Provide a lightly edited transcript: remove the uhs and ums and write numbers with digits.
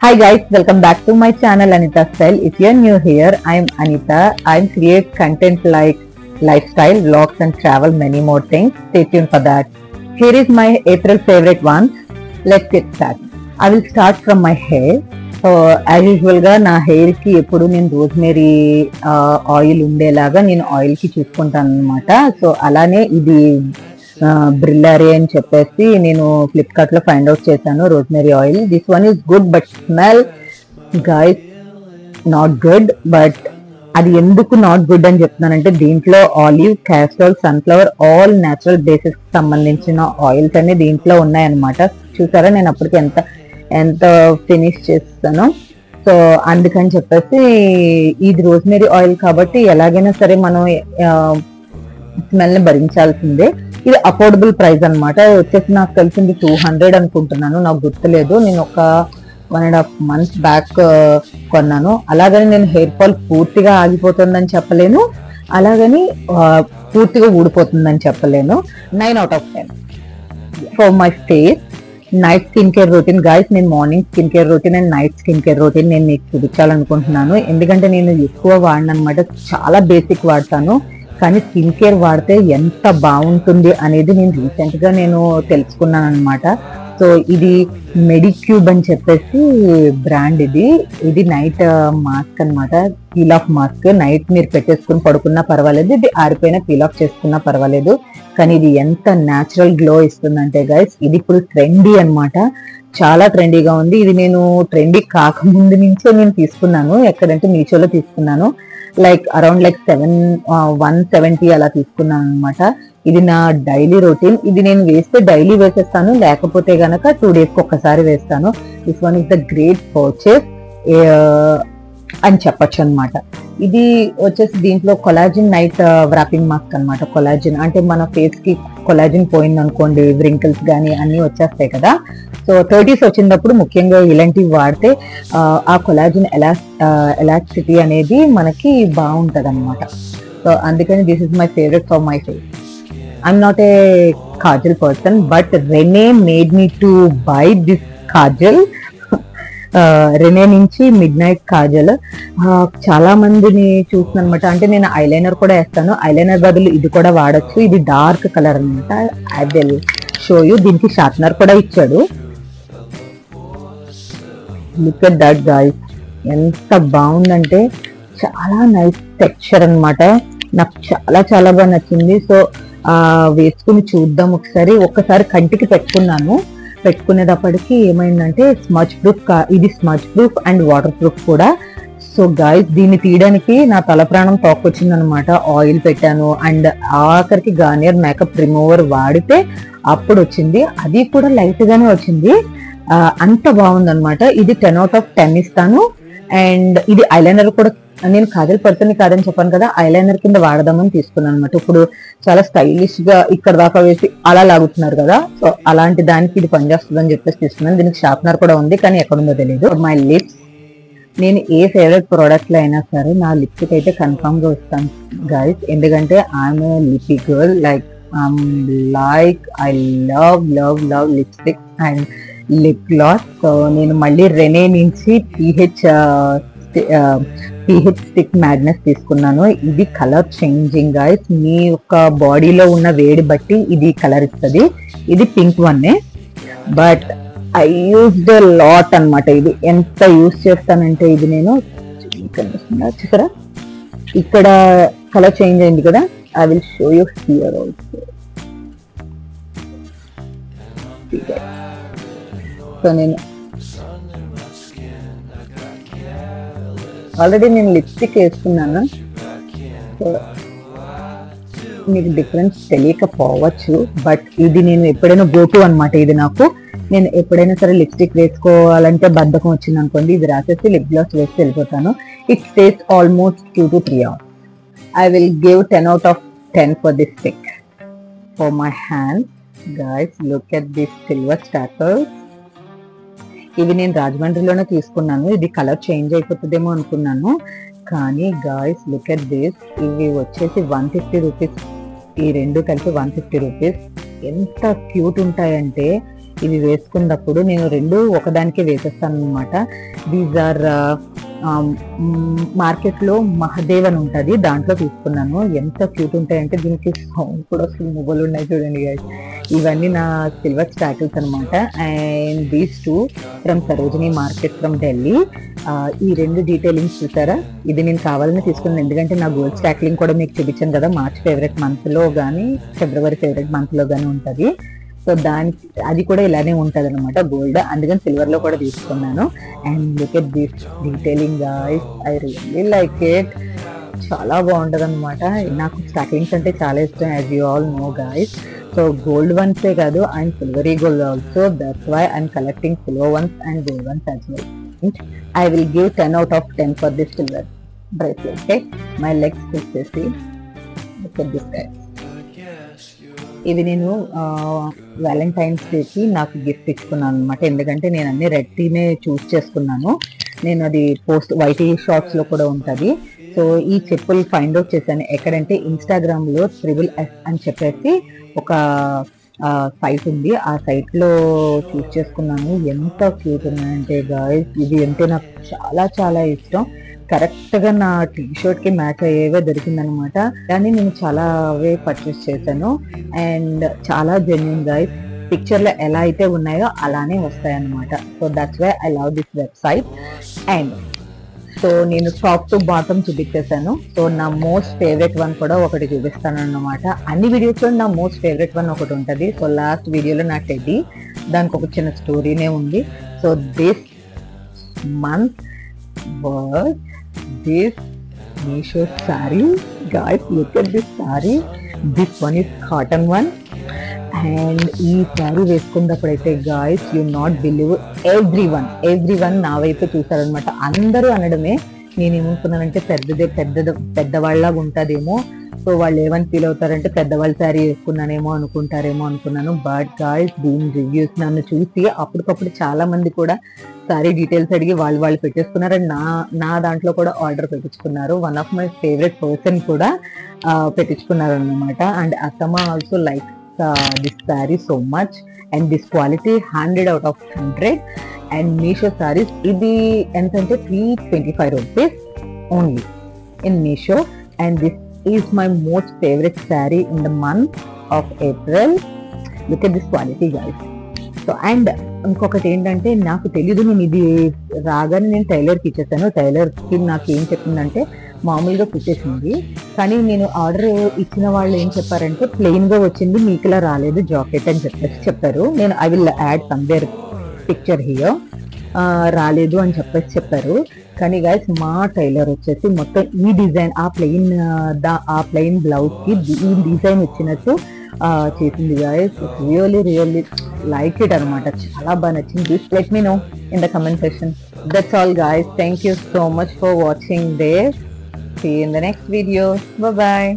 Hi guys, welcome back to my channel Anita Style. If you're new here, I'm Anita. I create content like lifestyle, vlogs and travel, many more things. Stay tuned for that. Here is my April favorite ones. Let's get started. I will start from my hair. So as usual గా నా hair కి ఎప్పుడు నేను rosemary oil ఉండేలాగా నేను oil కి చూసుకుంటాను అనమాట. సో అలానే ఇది బ్రిల్లారీ అని చెప్పేసి నేను ఫ్లిప్కార్ట్ లో ఫైండ్ అవుట్ చేశాను rosemary oil. This one is good but smell guys not good. But అది ఎందుకు నాట్ గుడ్ అని చెప్తున్నానంటే దీంట్లో olive, Castrol, sunflower all natural basis సంబంధించిన ఆయిల్స్ అన్ని దీంట్లో ఉన్నాయన్నమాట. చూసారా నేను అప్పటికి ఎంత ఫినిష్ చేస్తాను. సో అందుకని చెప్పేసి ఇది రోజ్మేరీ ఆయిల్ కాబట్టి ఎలాగైనా సరే మనం స్మెల్ ని భరించాల్సిందే. ఇది అఫోర్డబుల్ ప్రైస్ అనమాట. వచ్చేసి నాకు తెలిసింది 200 అనుకుంటున్నాను, నాకు గుర్తులేదు. నేను ఒక 1.5 months బ్యాక్ కొన్నాను. అలాగని నేను హెయిర్ ఫాల్ పూర్తిగా ఆగిపోతుందని చెప్పలేను, అలాగని పూర్తిగా ఊడిపోతుందని చెప్పలేను. 9 out of 10 for my face. Night skin care routine guys, నేను morning skin care routine and night skin care routine నేను మీకు చూపించాలనుకుంటున్నాను. ఎందుకంటే నేను ఎక్కువ వాడిన అనమాట, చాలా బేసిక్ వాడతాను. కానీ స్కిన్ కేర్ వాడితే ఎంత బాగుంటుంది అనేది నేను రీసెంట్ గా నేను తెలుసుకున్నాను అనమాట. సో ఇది మెడిక్యూబ్ అని చెప్పేసి బ్రాండ్. ఇది నైట్ మాస్క్ అనమాట, పీల్ ఆఫ్ మాస్క్. నైట్ మీరు పెట్టేసుకుని పడుకున్నా పర్వాలేదు, ఇది ఆరిపోయినా పీల్ ఆఫ్ చేసుకున్నా పర్వాలేదు. కానీ ఇది ఎంత న్యాచురల్ గ్లో ఇస్తుందంటే గైస్, ఇది ఇప్పుడు ట్రెండీ అనమాట, చాలా ట్రెండీగా ఉంది. ఇది నేను ట్రెండీ కాకముందు నుంచే నేను తీసుకున్నాను. ఎక్కడంటే మీషోలో తీసుకున్నాను. అరౌండ్ 170 అలా తీసుకున్నాను అనమాట. ఇది నా డైలీ రొటీన్. ఇది నేను వేస్తే డైలీ వేసేస్తాను, లేకపోతే గనక 2 days కి ఒక్కసారి వేస్తాను. This one is the great purchase అని చెప్పొచ్చు అనమాట. ఇది వచ్చేసి దీంట్లో కొలాజిన్ నైట్ వ్రాపింగ్ మాస్క్ అనమాట. కొలాజిన్ అంటే మన ఫేస్ కి కొలాజిన్ పోయింది అనుకోండి, వ్రింకిల్స్ కానీ అన్ని వచ్చేస్తాయి కదా. సో 30s వచ్చినప్పుడు ముఖ్యంగా ఇలాంటివి వాడితే ఆ కొలాజిన్ ఎలాస్టిసిటీ అనేది మనకి బాగుంటది అనమాట. సో అందుకని this is my favourite for my face. I'm not a Kajal person, but Rene made me to buy this Kajal. Rene నుంచి మిడ్ నైట్ కాజల్. చాలా మందిని చూస్తున్నాను అనమాట. అంటే నేను ఐలైనర్ కూడా వేస్తాను, ఐలైనర్ బదులు ఇది కూడా వాడచ్చు. ఇది డార్క్ కలర్ అనమాట. I will show you. దీనికి షార్ప్నర్ కూడా ఇచ్చాడు. లుక్ ఎట్ దట్ గైస్, ఎంత బాగుందంటే చాలా నైస్ టెక్స్చర్ అనమాట. నాకు చాలా చాలా బాగా నచ్చింది. సో వేసుకుని చూద్దాం ఒకసారి. ఒక్కసారి కంటికి పెట్టుకునేటప్పటికి ఏమైందంటే స్మచ్ ప్రూఫ్. ఇది smudge proof and water proof కూడా. సో గైస్ దీన్ని తీయడానికి నా తల ప్రాణం తోక్కొచ్చింది అనమాట. ఆయిల్ పెట్టాను అండ్ ఆఖరికి గార్నియర్ మేకప్ రిమూవర్ వాడితే అప్పుడు వచ్చింది. అది కూడా లైట్ గానే వచ్చింది. అంత బాగుంది అనమాట. ఇది 10 out of 10 ఇస్తాను. అండ్ ఇది ఐలైనర్ కూడా నేను కాజల్ పర్సన్ కాదని చెప్పాను కదా, ఐలైనర్ కింద వాడదామని తీసుకున్నాను అనమాట. ఇప్పుడు చాలా స్టైలిష్ గా ఇక్కడ దాకా వేసి అలా లాగుతున్నారు కదా, సో అలాంటి దానికి ఇది పనిచేస్తుంది అని చెప్పేసి తీసుకున్నాను. దీనికి షార్ప్నర్ కూడా ఉంది, కానీ ఎక్కడుందో తెలియదు. మై లిప్స్, నేను ఏ ఫేవరెట్ ప్రోడక్ట్ లో అయినా సరే నా లిప్స్టిక్ అయితే కన్ఫర్మ్ గా వస్తాను గైస్. ఎందుకంటే I'm a lippie girl. I love lipstick and lip gloss. So నేను మళ్ళీ రెనే నుంచి PH స్టిక్ మ్యాగ్నెస్ తీసుకున్నాను. ఇది కలర్ చేంజింగ్ గైస్. మీ యొక్క బాడీలో ఉన్న వేడి బట్టి ఇది కలర్ ఇస్తుంది. ఇది పింక్ వన్నే, బట్ ఐ యూజ్డ్ లాట్ అనమాట. ఇది ఎంత యూజ్ చేస్తానంటే ఇది నేను చూసారా ఇక్కడ కలర్ చేంజ్ అయింది కదా. I will show you here also. So నేను ఆల్రెడీ లిప్స్టిక్ వేసుకున్నాను. సో మీకు డిఫరెన్స్ తెలియకపోవచ్చు, బట్ ఇది నేను ఎప్పుడైనా గోటు అనమాట. ఇది నేను ఎప్పుడైనా సరే లిప్స్టిక్ వేసుకోవాలంటే బద్ధకం వచ్చింది అనుకోండి, ఇది రాసేసి లిప్ గ్లాస్ వేసి వెళ్ళిపోతాను. It stays almost 2 to 3 hours. I will give 10 out of 10 for this stick. For my hand guys, look at this silver stalkers. ఇవి నేను రాజమండ్రిలోనే తీసుకున్నాను. ఇది కలర్ చేంజ్ అయిపోతుందేమో అనుకున్నాను, కానీ గాయస్ లుక్ ఎట్ దిస్. ఇవి వచ్చేసి 150 రూపీస్. ఈ రెండు కలిసి 150 రూపీస్. ఎంత క్యూట్ ఉంటాయంటే ఇవి వేసుకున్నప్పుడు నేను రెండు ఒకదానికే వేసేస్తాను అనమాట. దీస్ ఆర్ మార్కెట్లో మహదేవ్ అని ఉంటుంది, దాంట్లో తీసుకున్నాను. ఎంత క్యూట్ ఉంటాయంటే దీనికి సౌండ్ కూడా వస్తుంది, మొబైల్ ఉన్నాయి చూడండి guys. ఇవన్నీ నా సిల్వర్ స్టాటిల్స్ అనమాట. And these two from Sarojini market from Delhi. ఈ రెండు డీటెయిలింగ్స్ చూసారా, ఇది నేను కావాలని తీసుకున్నాను ఎందుకంటే నా గోల్డ్ స్టాక్లింగ్ కూడా మీకు చూపించాను కదా, మార్చ్ ఫేవరెట్ మంత్లో కానీ ఫిబ్రవరి ఫేవరెట్ మంత్లో కానీ ఉంటుంది. సో దానికి అది కూడా ఇలానే ఉంటుంది అనమాట గోల్డ్, అందుకని సిల్వర్ లో కూడా తీసుకున్నాను. And look at this detailing guys, I really like it. చాలా బాగుంటది అనమాట. నాకు స్టాకింగ్స్ అంటే చాలా ఇష్టం, as you all know guys. So gold వన్సే కాదు, and silvery gold also, that's why I'm collecting silver ones and gold ones as well. I will give 10 out of 10 for this silver bracelet. Okay, my legs వచ్చేసి look at this guys. ఇది నేను Valentine's డేకి నాకు gift ఇచ్చుకున్నాను అనమాట, ఎందుకంటే నేను అన్ని red టీనే చూస్ చేసుకున్నాను. నేను అది పోస్ట్ వైటీ షాప్స్ లో కూడా ఉంటుంది. సో ఈ చెప్పులు ఫైండ్ అవుట్ చేశాను ఎక్కడంటే ఇన్స్టాగ్రామ్ లో SSS అని చెప్పేసి ఒక సైట్ ఉంది, ఆ సైట్ లో చూస్ చేసుకున్నాను. ఎంత క్యూట్ ఉన్నాయంటే గాయ్స్, ఇది అంటే నాకు చాలా చాలా ఇష్టం. కరెక్ట్ గా నా టీ షర్ట్ కి మ్యాచ్ అయ్యేవే దొరికిందనమాట. కానీ నేను చాలా అవే పర్చేస్ చేశాను అండ్ చాలా జెన్యూన్ గైస్. పిక్చర్ లో ఎలా అయితే ఉన్నాయో అలానే వస్తాయి అనమాట. So that's why I love this website. And so నేను టాప్ టు బాటమ్ చూపించేశాను. సో నా మోస్ట్ ఫేవరెట్ వన్ కూడా ఒకటి చూపిస్తాను అన్నమాట. అన్ని వీడియోస్ లో నా మోస్ట్ ఫేవరెట్ వన్ ఒకటి ఉంటుంది. సో లాస్ట్ వీడియోలో నా టెడ్డీ, దానికి ఒక చిన్న స్టోరీనే ఉంది. So this month was this Meesho saree. Guys, look at this saree. This one is cotton one. And ఈ శారీ వేసుకున్నప్పుడైతే guys, you not believe, everyone నా వైపు చూసారనమాట. అందరూ అనడమే. నేను ఏమనుకున్నానంటే పెద్దవాళ్ళలాగా ఉంటుందేమో, సో వాళ్ళు ఏమని ఫీల్ అవుతారంటే పెద్దవాళ్ళ శారీ వేసుకున్నానేమో అనుకున్నాను. బట్ గాయస్, దీని రివ్యూస్ నన్ను చూసి అప్పటికప్పుడు చాలా మంది కూడా శారీ డీటెయిల్స్ అడిగి వాళ్ళు పెట్టేసుకున్నారు. అండ్ నా దాంట్లో కూడా ఆర్డర్ పెట్టించుకున్నారు. One of my favourite person కూడా పెట్టించుకున్నారు అన్నమాట. అండ్ అత్తమ్మ also like this saree so much, and this quality 100 out of 100. and Meesho sarees ఇది ఎంతంటే 325 rupees only in Meesho. and this is my most favorite saree in the month of April. look at this quality guys. So and ఇంకొకటి ఏంటంటే, నాకు తెలీదు, నేను ఇది రాగానే నేను టైలర్కి ఇచ్చేసాను. టైలర్కి నాకు ఏం చెప్పిందంటే మామూలుగా కుట్టేసింది, కానీ నేను ఆర్డర్ ఇచ్చిన వాళ్ళు ఏం చెప్పారంటే ప్లెయిన్ గా వచ్చింది, మీకు ఇలా రాలేదు జాకెట్ అని చెప్పారు. నేను I will add somewhere picture here, రాలేదు అని చెప్పారు. కానీ గైస్, మా టైలర్ వచ్చేసి మొత్తం ఈ డిజైన్ ఆ ప్లెయిన్ బ్లౌజ్ కి ఈ డిజైన్ ఇచ్చినట్టు చేసింది గైస్. రియల్లీ లైక్ ఇట్ అనమాట. చాలా బాగా నచ్చింది. Please let me know in the comment section. That's all guys. Thank you so much for watching this. See you in the next video. Bye bye.